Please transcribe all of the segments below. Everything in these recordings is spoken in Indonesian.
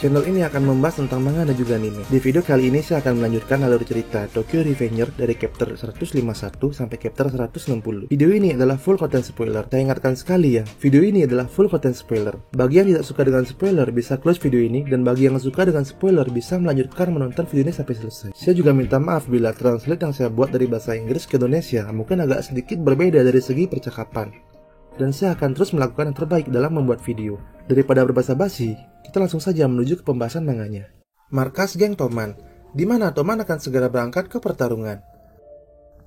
Channel ini akan membahas tentang manga dan juga anime. Di video kali ini saya akan melanjutkan alur cerita Tokyo Revenger dari chapter 151 sampai chapter 160. Video ini adalah full content spoiler. Saya ingatkan sekali ya, video ini adalah full content spoiler. Bagi yang tidak suka dengan spoiler bisa close video ini, dan bagi yang suka dengan spoiler bisa melanjutkan menonton video ini sampai selesai. Saya juga minta maaf bila translate yang saya buat dari bahasa Inggris ke Indonesia mungkin agak sedikit berbeda dari segi percakapan. Dan saya akan terus melakukan yang terbaik dalam membuat video. Daripada berbahasa basi, kita langsung saja menuju ke pembahasan manganya. Markas geng Toman, di mana Toman akan segera berangkat ke pertarungan.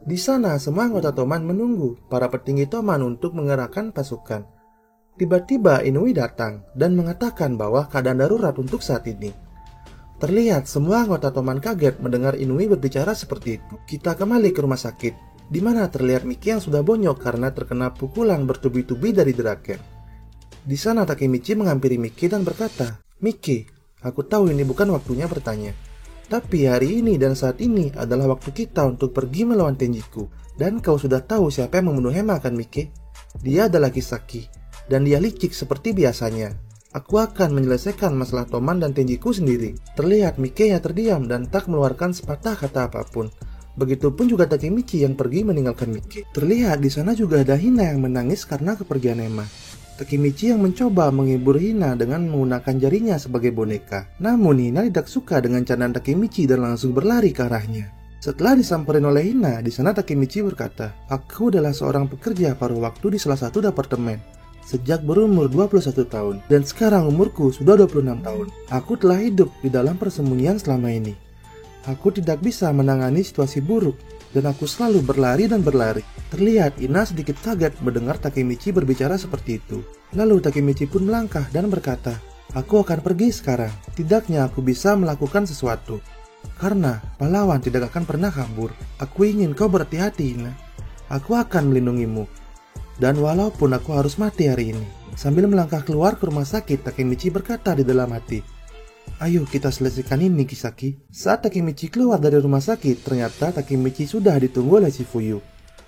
Di sana semua anggota Toman menunggu para petinggi Toman untuk mengerahkan pasukan. Tiba-tiba Inui datang dan mengatakan bahwa keadaan darurat untuk saat ini. Terlihat semua anggota Toman kaget mendengar Inui berbicara seperti itu. Kita kembali ke rumah sakit, di mana terlihat Miki yang sudah bonyok karena terkena pukulan bertubi-tubi dari Draken. Di sana Takemichi menghampiri Miki dan berkata, "Miki, aku tahu ini bukan waktunya bertanya. Tapi hari ini dan saat ini adalah waktu kita untuk pergi melawan Tenjiku. Dan kau sudah tahu siapa yang membunuh Hema kan Miki? Dia adalah Kisaki, dan dia licik seperti biasanya. Aku akan menyelesaikan masalah Toman dan Tenjiku sendiri." Terlihat Miki yang terdiam dan tak mengeluarkan sepatah kata apapun. Begitupun juga Takemichi yang pergi meninggalkan Miki. Terlihat di sana juga ada Hina yang menangis karena kepergian Hema. Takemichi yang mencoba menghibur Hina dengan menggunakan jarinya sebagai boneka. Namun Hina tidak suka dengan candaan Takemichi dan langsung berlari ke arahnya. Setelah disamperin oleh Hina, di sana Takemichi berkata, "Aku adalah seorang pekerja paruh waktu di salah satu departemen sejak berumur 21 tahun, dan sekarang umurku sudah 26 tahun. Aku telah hidup di dalam persembunyian selama ini. Aku tidak bisa menangani situasi buruk, dan aku selalu berlari dan berlari." Terlihat Ina sedikit kaget mendengar Takemichi berbicara seperti itu. Lalu Takemichi pun melangkah dan berkata, "Aku akan pergi sekarang. Tidaknya aku bisa melakukan sesuatu. Karena pahlawan tidak akan pernah kabur. Aku ingin kau berhati-hati, Ina. Aku akan melindungimu. Dan walaupun aku harus mati hari ini." Sambil melangkah keluar ke rumah sakit, Takemichi berkata di dalam hati, "Ayo kita selesaikan ini, Kisaki." Saat Takemichi keluar dari rumah sakit, ternyata Takemichi sudah ditunggu oleh Shifuyu.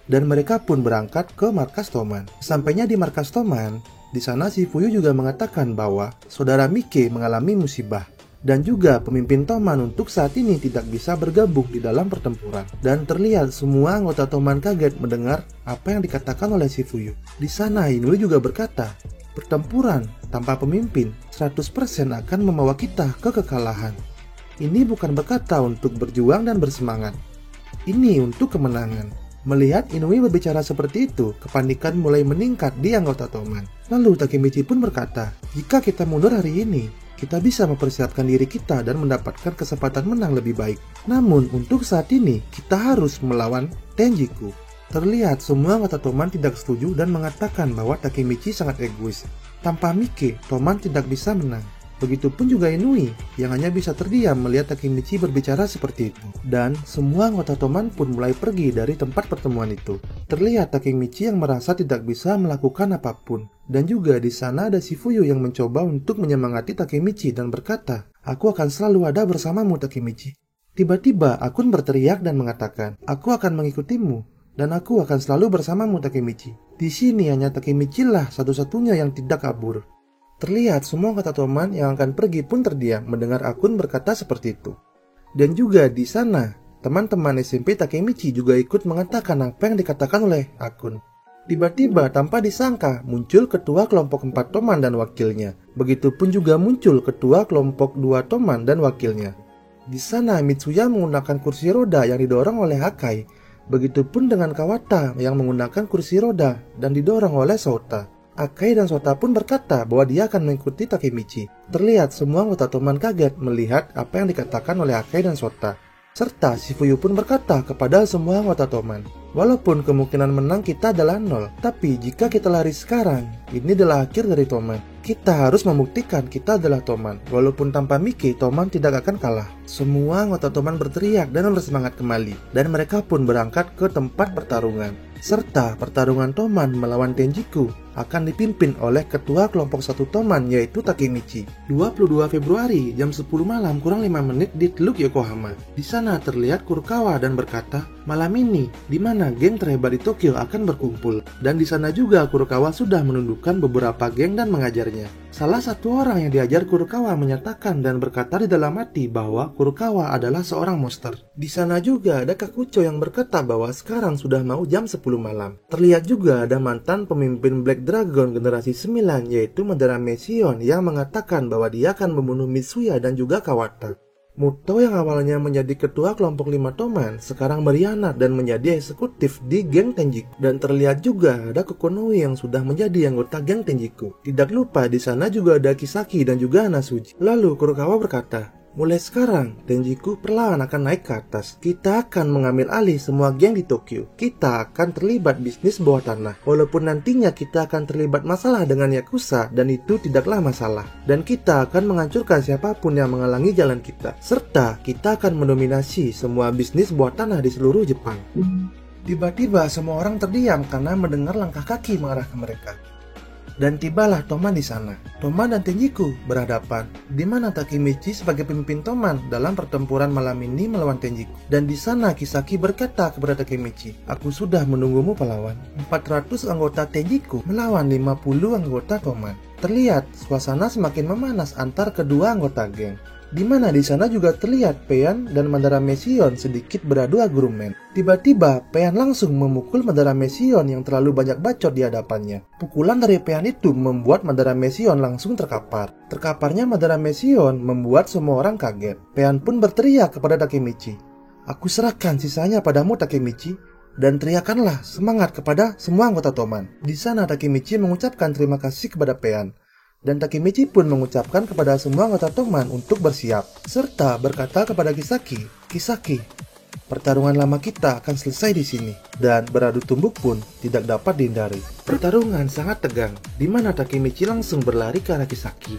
Dan mereka pun berangkat ke markas Toman. Sampainya di markas Toman, di sana Shifuyu juga mengatakan bahwa saudara Miki mengalami musibah. Dan juga pemimpin Toman untuk saat ini tidak bisa bergabung di dalam pertempuran. Dan terlihat semua anggota Toman kaget mendengar apa yang dikatakan oleh Shifuyu. Di sana Inui juga berkata, "Pertempuran tanpa pemimpin 100% akan membawa kita ke kekalahan. Ini bukan berkata untuk berjuang dan bersemangat. Ini untuk kemenangan." Melihat Inui berbicara seperti itu, kepanikan mulai meningkat di anggota Toman. Lalu Takemichi pun berkata, "Jika kita mundur hari ini, kita bisa mempersiapkan diri kita dan mendapatkan kesempatan menang lebih baik. Namun untuk saat ini, kita harus melawan Tenjiku." Terlihat semua anggota Toman tidak setuju dan mengatakan bahwa Takemichi sangat egois. Tanpa Miki, Toman tidak bisa menang. Begitupun juga Inui yang hanya bisa terdiam melihat Takemichi berbicara seperti itu. Dan semua anggota Toman pun mulai pergi dari tempat pertemuan itu. Terlihat Takemichi yang merasa tidak bisa melakukan apapun. Dan juga di sana ada Shifuyu yang mencoba untuk menyemangati Takemichi dan berkata, "Aku akan selalu ada bersamamu, Takemichi." Tiba-tiba Akun berteriak dan mengatakan, "Aku akan mengikutimu dan aku akan selalu bersamamu, Takemichi." Di sini hanya Takemichi lah satu-satunya yang tidak kabur. Terlihat semua anggota Toman yang akan pergi pun terdiam mendengar Akun berkata seperti itu. Dan juga di sana, teman-teman SMP Takemichi juga ikut mengatakan apa yang dikatakan oleh Akun. Tiba-tiba tanpa disangka muncul ketua kelompok 4 Toman dan wakilnya. Begitupun juga muncul ketua kelompok 2 Toman dan wakilnya. Di sana Mitsuya menggunakan kursi roda yang didorong oleh Hakai. Begitupun dengan Kawata yang menggunakan kursi roda dan didorong oleh Sota. Akai dan Sota pun berkata bahwa dia akan mengikuti Takemichi. Terlihat semua anggota Toman kaget melihat apa yang dikatakan oleh Akai dan Sota. Serta Shifuyu pun berkata kepada semua anggota Toman, "Walaupun kemungkinan menang kita adalah 0, tapi jika kita lari sekarang, ini adalah akhir dari Toman. Kita harus membuktikan kita adalah Toman. Walaupun tanpa Miki, Toman tidak akan kalah." Semua anggota Toman berteriak dan bersemangat kembali, dan mereka pun berangkat ke tempat pertarungan. Serta pertarungan Toman melawan Tenjiku akan dipimpin oleh ketua kelompok 1 Toman yaitu Takemichi. 22 Februari jam 10 malam kurang 5 menit di Teluk Yokohama. Di sana terlihat Kurokawa dan berkata, malam ini di mana geng terhebat di Tokyo akan berkumpul. Dan di sana juga Kurokawa sudah menundukkan beberapa geng dan mengajarnya. Salah satu orang yang diajar Kurokawa menyatakan dan berkata di dalam hati bahwa Kurokawa adalah seorang monster. Di sana juga ada Kakucho yang berkata bahwa sekarang sudah mau jam 10 malam. Terlihat juga ada mantan pemimpin Black Dragon generasi 9 yaitu Madara Mesion yang mengatakan bahwa dia akan membunuh Mitsuya dan juga Kawata. Muto yang awalnya menjadi ketua kelompok 5 Toman sekarang berkhianat dan menjadi eksekutif di geng Tenjiku. Dan terlihat juga ada Kokonoi yang sudah menjadi anggota geng Tenjiku. Tidak lupa di sana juga ada Kisaki dan juga Hanazuji. Lalu Kurokawa berkata, mulai sekarang, Tenjiku perlahan akan naik ke atas. Kita akan mengambil alih semua geng di Tokyo. Kita akan terlibat bisnis bawah tanah. Walaupun nantinya kita akan terlibat masalah dengan Yakuza, dan itu tidaklah masalah. Dan kita akan menghancurkan siapapun yang menghalangi jalan kita. Serta kita akan mendominasi semua bisnis bawah tanah di seluruh Jepang. Tiba-tiba semua orang terdiam karena mendengar langkah kaki mengarah ke mereka. Dan tibalah Toman di sana. Toman dan Tenjiku berhadapan, di mana Takemichi sebagai pemimpin Toman dalam pertempuran malam ini melawan Tenjiku. Dan di sana Kisaki berkata kepada Takemichi, aku sudah menunggumu pahlawan. 400 anggota Tenjiku melawan 50 anggota Toman. Terlihat suasana semakin memanas antar kedua anggota geng. Di mana di sana juga terlihat Pain dan Madara Mesion sedikit beradu argumen. Tiba-tiba Pain langsung memukul Madara Mesion yang terlalu banyak bacot di hadapannya. Pukulan dari Pain itu membuat Madara Mesion langsung terkapar. Terkaparnya Madara Mesion membuat semua orang kaget. Pain pun berteriak kepada Takemichi, aku serahkan sisanya padamu Takemichi. Dan teriakanlah semangat kepada semua anggota Toman. Di sana Takemichi mengucapkan terima kasih kepada Pain. Dan Takemichi pun mengucapkan kepada semua anggota Toman untuk bersiap, serta berkata kepada Kisaki, Kisaki, pertarungan lama kita akan selesai di sini. Dan beradu tumbuk pun tidak dapat dihindari. Pertarungan sangat tegang, di mana Takemichi langsung berlari ke arah Kisaki.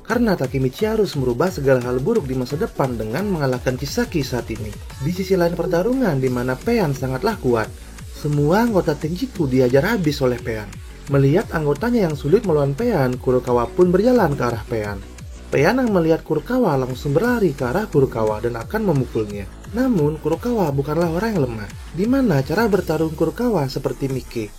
Karena Takemichi harus merubah segala hal buruk di masa depan dengan mengalahkan Kisaki saat ini. Di sisi lain pertarungan di mana Pain sangatlah kuat. Semua anggota Tenjiku diajar habis oleh Pain. Melihat anggotanya yang sulit melawan Pain, Kurokawa pun berjalan ke arah Pain. Pain yang melihat Kurokawa langsung berlari ke arah Kurokawa dan akan memukulnya. Namun Kurokawa bukanlah orang yang lemah, di mana cara bertarung Kurokawa seperti Mike.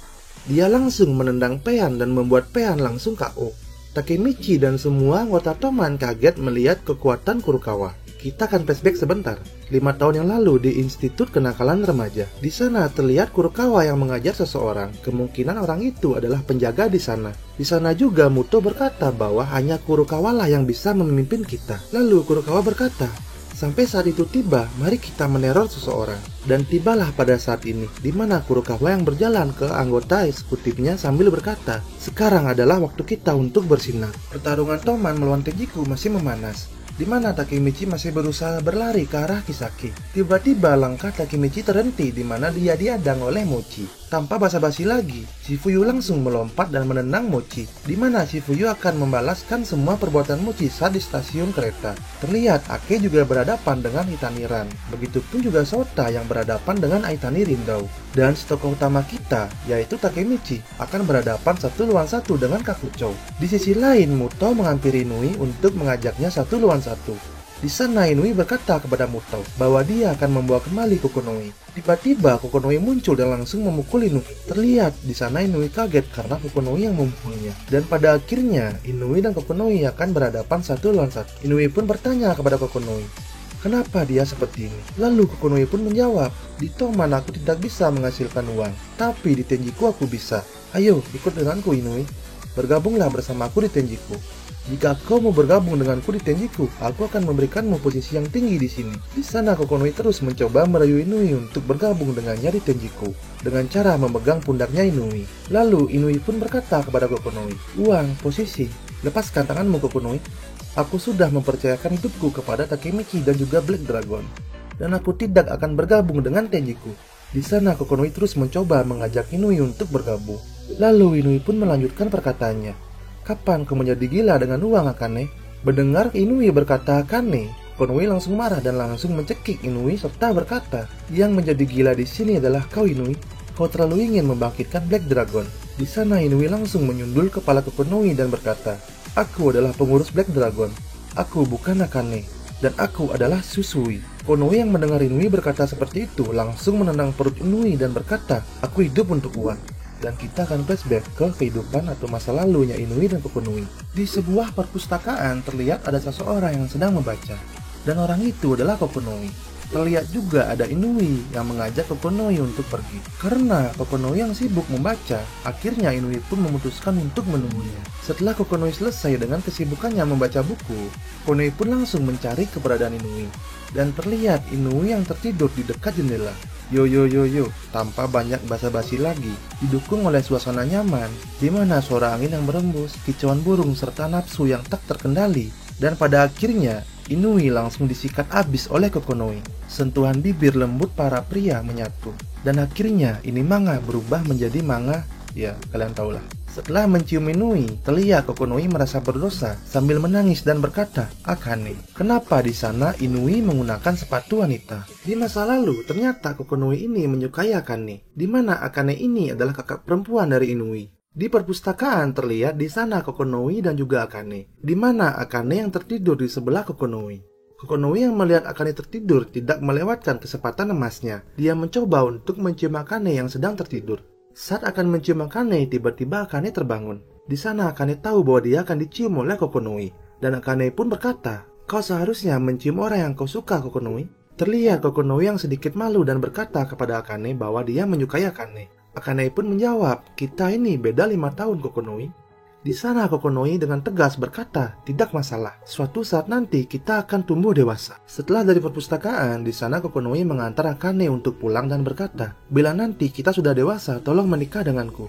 Dia langsung menendang Pain dan membuat Pain langsung KO. Takemichi dan semua anggota Toman kaget melihat kekuatan Kurokawa. Kita akan flashback sebentar. 5 tahun yang lalu di Institut Kenakalan Remaja. Di sana terlihat Kurokawa yang mengajar seseorang. Kemungkinan orang itu adalah penjaga di sana. Di sana juga Muto berkata bahwa hanya Kurokawa lah yang bisa memimpin kita. Lalu Kurokawa berkata, sampai saat itu tiba, mari kita meneror seseorang. Dan tibalah pada saat ini, di mana Kurokawa yang berjalan ke anggota eksekutifnya sambil berkata, sekarang adalah waktu kita untuk bersinar. Pertarungan Toman melawan Tenjiku masih memanas, di mana Takemichi masih berusaha berlari ke arah Kisaki. Tiba-tiba langkah Takemichi terhenti di mana dia dihadang oleh Mochi. Tanpa basa-basi lagi, Shifuyu langsung melompat dan menendang Mochi, di mana Shifuyu akan membalaskan semua perbuatan Mochi saat di stasiun kereta. Terlihat Ake juga berhadapan dengan Hitani Ran. Begitupun juga Sota yang berhadapan dengan Aitani Rindau. Dan tokoh utama kita, yaitu Takemichi, akan berhadapan 1 lawan 1 dengan Kakucho. Di sisi lain, Muto menghampiri Inui untuk mengajaknya 1 lawan 1. Di sana Inui berkata kepada Muto bahwa dia akan membawa kembali Kokonoi. Tiba-tiba Kokonoi muncul dan langsung memukul Inui. Terlihat di sana Inui kaget karena Kokonoi yang memukulnya. Dan pada akhirnya Inui dan Kokonoi akan berhadapan 1 lawan 1. Inui pun bertanya kepada Kokonoi, kenapa dia seperti ini? Lalu Kokonoi pun menjawab, di Toman aku tidak bisa menghasilkan uang, tapi di Tenjiku aku bisa. Ayo ikut denganku Inui. Bergabunglah bersamaku di Tenjiku. Jika kau mau bergabung denganku di Tenjiku, aku akan memberikanmu posisi yang tinggi di sini. Di sana Kokonoi terus mencoba merayu Inui untuk bergabung dengannya di Tenjiku dengan cara memegang pundaknya Inui. Lalu Inui pun berkata kepada Kokonoi, uang, posisi, lepaskan tanganmu Kokonoi. Aku sudah mempercayakan hidupku kepada Takemichi dan juga Black Dragon, dan aku tidak akan bergabung dengan Tenjiku. Di sana Kokonoi terus mencoba mengajak Inui untuk bergabung. Lalu Inui pun melanjutkan perkataannya, kapan kau menjadi gila dengan uang Akane? Mendengar Inui berkata Akane, Kokonoi langsung marah dan langsung mencekik Inui serta berkata, yang menjadi gila di sini adalah kau Inui. Kau terlalu ingin membangkitkan Black Dragon. Di sana Inui langsung menyundul kepala Kokonoi dan berkata, "Aku adalah pengurus Black Dragon. Aku bukan Akane. Dan aku adalah Susui." Kokonoi yang mendengar Inui berkata seperti itu langsung menendang perut Inui dan berkata, "Aku hidup untuk uang." Dan kita akan flashback ke kehidupan atau masa lalunya Inui dan Kokonoi. Di sebuah perpustakaan terlihat ada seseorang yang sedang membaca. Dan orang itu adalah Kokonoi. Terlihat juga ada Inui yang mengajak Kokonoi untuk pergi. Karena Kokonoi yang sibuk membaca, akhirnya Inui pun memutuskan untuk menunggunya. Setelah Kokonoi selesai dengan kesibukannya membaca buku, Kokonoi pun langsung mencari keberadaan Inui. Dan terlihat Inui yang tertidur di dekat jendela. Yo, tanpa banyak basa-basi lagi, didukung oleh suasana nyaman, di mana suara angin yang berembus, kicauan burung serta nafsu yang tak terkendali. Dan pada akhirnya, Inui langsung disikat habis oleh Kokonoi. Sentuhan bibir lembut para pria menyatu. Dan akhirnya ini manga berubah menjadi manga, ya kalian tahulah. Setelah mencium Inui, terlihat Kokonoi merasa berdosa sambil menangis dan berkata, "Akane, kenapa di sana Inui menggunakan sepatu wanita?" Di masa lalu, ternyata Kokonoi ini menyukai Akane, di mana Akane ini adalah kakak perempuan dari Inui. Di perpustakaan terlihat di sana Kokonoi dan juga Akane, di mana Akane yang tertidur di sebelah Kokonoi. Kokonoi yang melihat Akane tertidur tidak melewatkan kesempatan emasnya. Dia mencoba untuk mencium Akane yang sedang tertidur. Saat akan mencium Akane, tiba-tiba Akane terbangun. Di sana Akane tahu bahwa dia akan dicium oleh Kokonoi. Dan Akane pun berkata, "Kau seharusnya mencium orang yang kau suka, Kokonoi." Terlihat Kokonoi yang sedikit malu dan berkata kepada Akane bahwa dia menyukai Akane. Akane pun menjawab, "Kita ini beda 5 tahun, Kokonoi." Di sana Kokonoi dengan tegas berkata, "Tidak masalah. Suatu saat nanti kita akan tumbuh dewasa." Setelah dari perpustakaan, di sana Kokonoi mengantar Akane untuk pulang dan berkata, "Bila nanti kita sudah dewasa, tolong menikah denganku,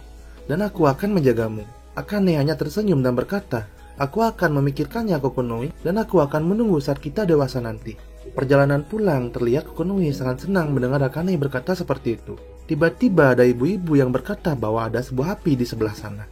dan aku akan menjagamu." Akane hanya tersenyum dan berkata, "Aku akan memikirkannya, Kokonoi, dan aku akan menunggu saat kita dewasa nanti." Perjalanan pulang terlihat Kokonoi sangat senang mendengar Akane berkata seperti itu. Tiba-tiba ada ibu-ibu yang berkata bahwa ada sebuah api di sebelah sana.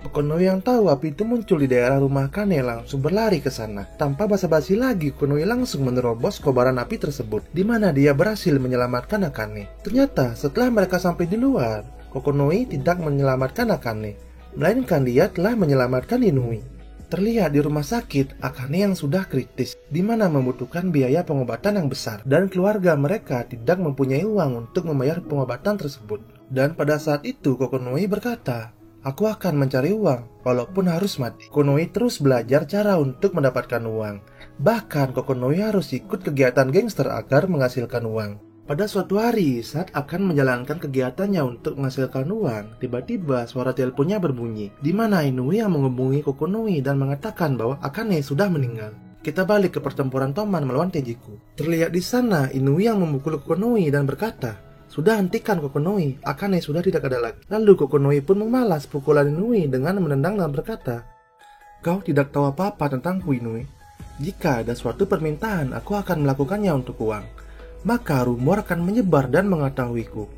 Kokonoi yang tahu api itu muncul di daerah rumah Akane langsung berlari ke sana. Tanpa basa-basi lagi, Kokonoi langsung menerobos kobaran api tersebut, di mana dia berhasil menyelamatkan Akane. Ternyata setelah mereka sampai di luar, Kokonoi tidak menyelamatkan Akane, melainkan dia telah menyelamatkan Inui. Terlihat di rumah sakit Akane yang sudah kritis, di mana membutuhkan biaya pengobatan yang besar, dan keluarga mereka tidak mempunyai uang untuk membayar pengobatan tersebut. Dan pada saat itu Kokonoi berkata, "Aku akan mencari uang, walaupun harus mati." Kokonoi terus belajar cara untuk mendapatkan uang. Bahkan Kokonoi harus ikut kegiatan gangster agar menghasilkan uang. Pada suatu hari, saat akan menjalankan kegiatannya untuk menghasilkan uang, tiba-tiba suara teleponnya berbunyi, di mana Inui yang menghubungi Kokonoi dan mengatakan bahwa Akane sudah meninggal. Kita balik ke pertempuran Toman melawan Tejiku. Terlihat di sana Inui yang memukul Kokonoi dan berkata, "Sudah hentikan Kokonoi, Akane sudah tidak ada lagi." Lalu Kokonoi pun membalas pukulan Inui dengan menendang dan berkata, "Kau tidak tahu apa-apa tentangku, Inui. Jika ada suatu permintaan, aku akan melakukannya untuk uang. Maka rumor akan menyebar dan mengetahuiku.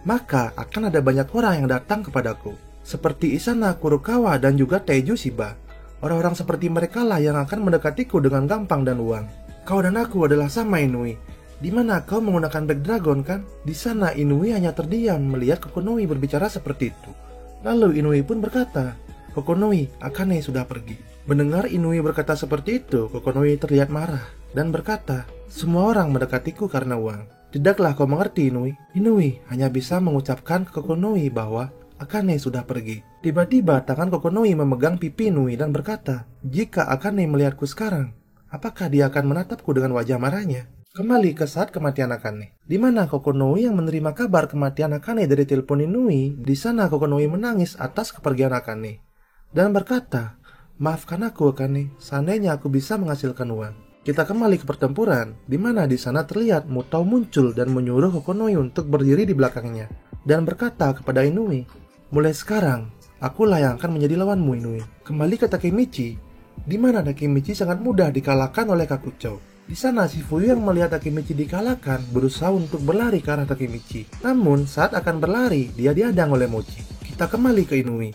Maka akan ada banyak orang yang datang kepadaku, seperti Isana Kurokawa dan juga Teiju Shiba. Orang-orang seperti mereka lah yang akan mendekatiku dengan gampang dan uang. Kau dan aku adalah sama, Inui. Di mana kau menggunakan Black Dragon, kan?" Di sana Inui hanya terdiam melihat Kokonoi berbicara seperti itu. Lalu Inui pun berkata, "Kokonoi, Akane sudah pergi." Mendengar Inui berkata seperti itu, Kokonoi terlihat marah dan berkata, "Semua orang mendekatiku karena uang. Tidaklah kau mengerti, Inui." Inui hanya bisa mengucapkan ke Kokonoi bahwa Akane sudah pergi. Tiba-tiba tangan Kokonoi memegang pipi Inui dan berkata, "Jika Akane melihatku sekarang, apakah dia akan menatapku dengan wajah marahnya?" Kembali ke saat kematian Akane, di mana Kokonoi yang menerima kabar kematian Akane dari telepon Inui. Di sana Kokonoi menangis atas kepergian Akane dan berkata, "Maafkan aku, Akane. Seandainya aku bisa menghasilkan uang." Kita kembali ke pertempuran, di mana di sana terlihat Mutao muncul dan menyuruh Kokonoi untuk berdiri di belakangnya dan berkata kepada Inui, "Mulai sekarang, akulah yang akan menjadi lawanmu, Inui." Kembali ke Takemichi, di mana Takemichi sangat mudah dikalahkan oleh Kakuchou. Di sana Shifuyu yang melihat Takemichi dikalahkan berusaha untuk berlari ke arah Takemichi. Namun saat akan berlari, dia dihadang oleh Mochi. Kita kembali ke Inui.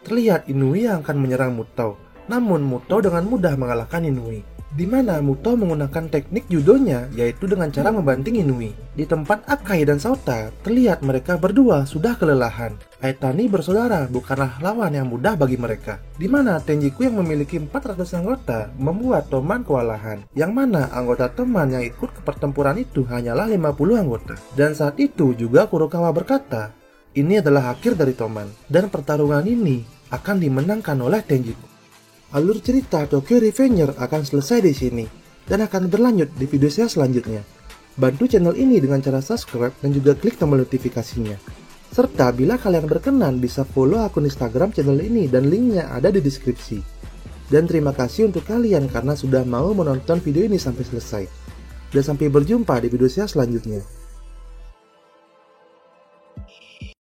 Terlihat Inui yang akan menyerang Mutao. Namun Mutao dengan mudah mengalahkan Inui. di mana Muto menggunakan teknik judonya, yaitu dengan cara membanting Inui. Di tempat Akai dan Sauta, terlihat mereka berdua sudah kelelahan. Aitani bersaudara bukanlah lawan yang mudah bagi mereka. Di mana Tenjiku yang memiliki 400 anggota membuat Toman kewalahan. Yang mana anggota Toman yang ikut ke pertempuran itu hanyalah 50 anggota. Dan saat itu juga Kurokawa berkata, ini adalah akhir dari Toman, dan pertarungan ini akan dimenangkan oleh Tenjiku. Alur cerita Tokyo Revenger akan selesai di sini dan akan berlanjut di video saya selanjutnya. Bantu channel ini dengan cara subscribe dan juga klik tombol notifikasinya. Serta bila kalian berkenan bisa follow akun Instagram channel ini dan linknya ada di deskripsi. Dan terima kasih untuk kalian karena sudah mau menonton video ini sampai selesai. Dan sampai berjumpa di video saya selanjutnya.